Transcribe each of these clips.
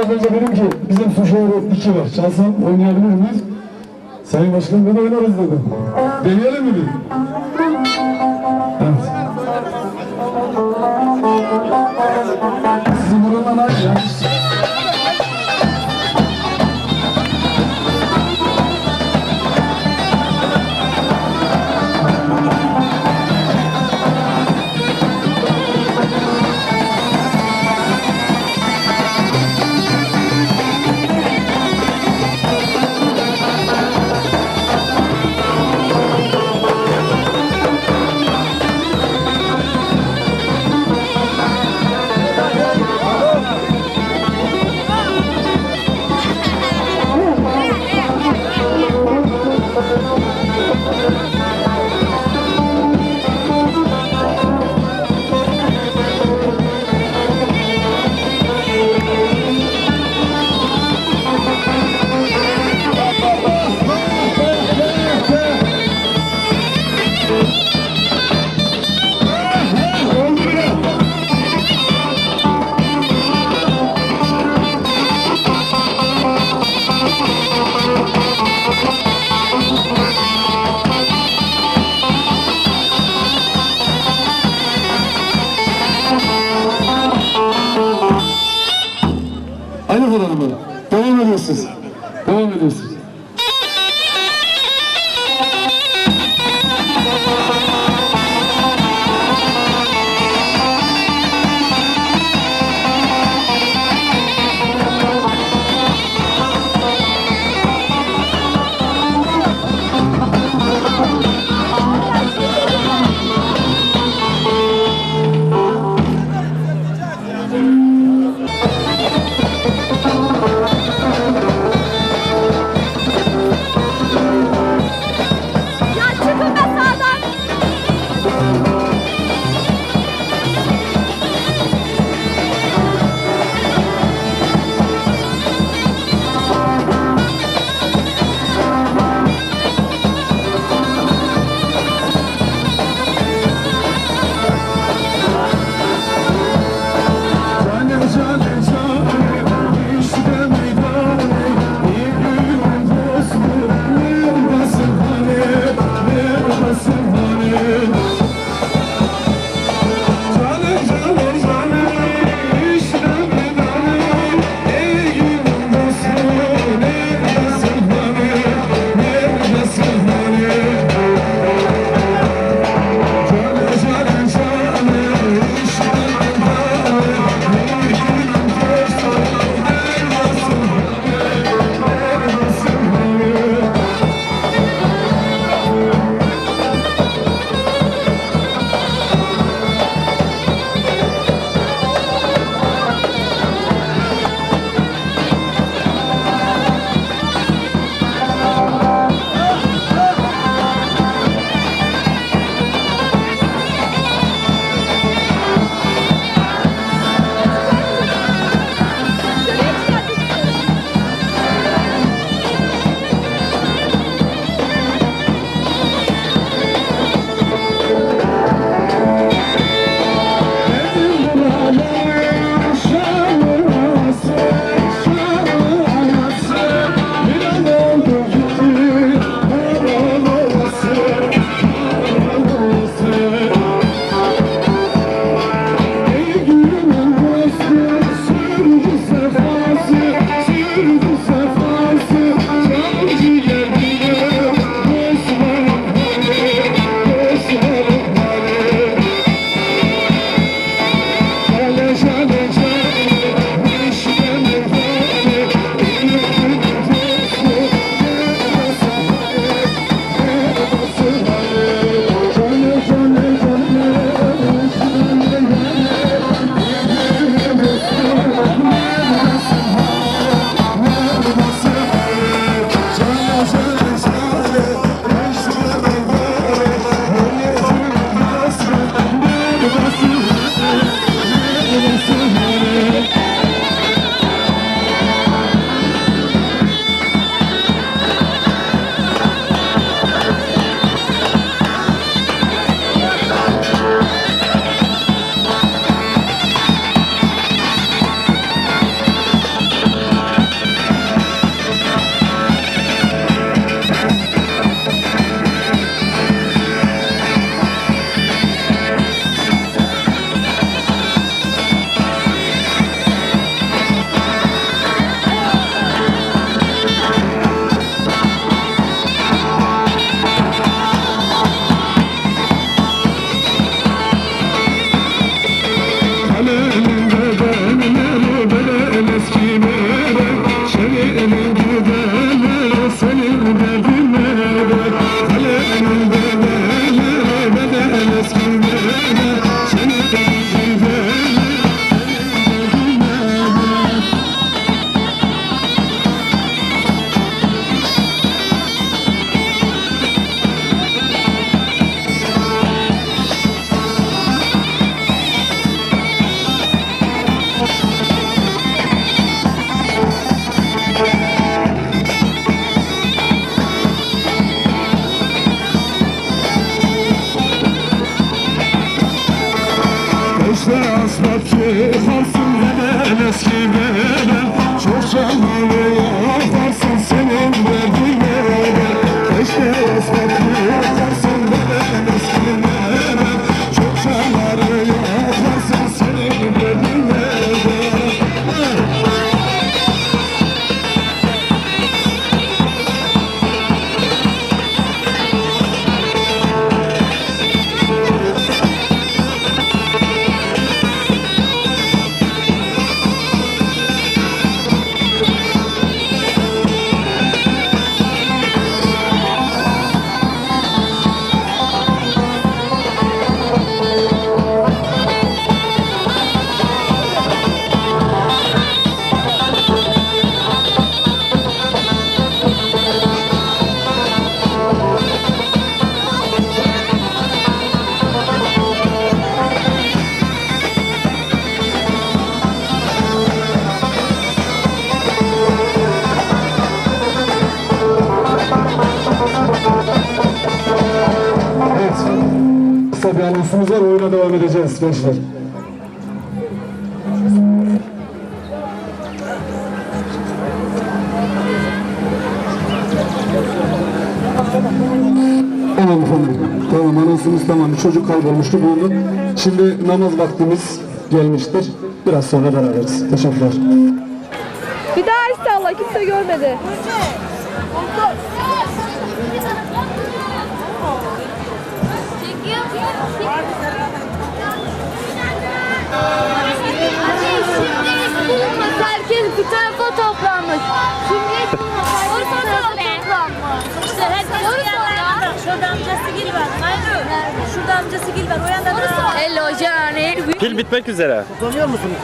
Az önce dedim ki bizim su şehri 2 var. Çalsam oynayabilir miyiz? Sayın Başkanım ben oynarız dedim. Deneyelim mi dedim? Evet. Sizin buradan aynı ya. Aynı falan mı? Devam ediyorsunuz. Devam ediyorsunuz. asfalt çıkarsın hemen eski beden. Çok canları yaparsın senin derdine ben. Keşke asfalt çıkarsın hemen eski beden. Çok canları yaparsın senin derdine ben. Kısa bir anonsumuz var, oyuna devam edeceğiz gençler. Tamam efendim, tamam anonsumuz tamam. Bir çocuk kaybolmuştu bunu. Şimdi namaz vaktimiz gelmiştir. Biraz sonra beraberiz. Teşekkürler. Bir daha inşallah kimse görmedi. Herkes bir tarafa toplanmış. Şimdi bir tarafa toplanmış. Şurada amcası Gil var. Aynur. Şurada amcası Gil var. O yanda da. Hello Johnny. Pil bitmek üzere. Kullanıyor musunuz?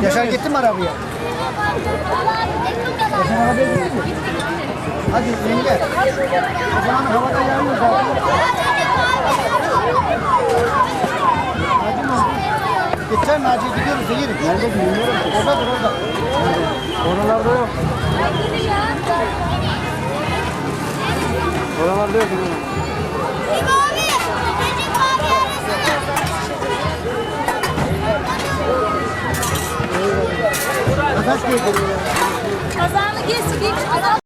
Yaşar gitti mi arabaya? Yaşar arabaya gitti mi? Hadi yenge. O zaman havada yalnız var. Geçen Naci gidiyoruz Zehir. Nerede bilmiyorum. Oradadır orada. Oralarda yok. Oralarda yok. Kaç kere? Kazanı giysi giymiş.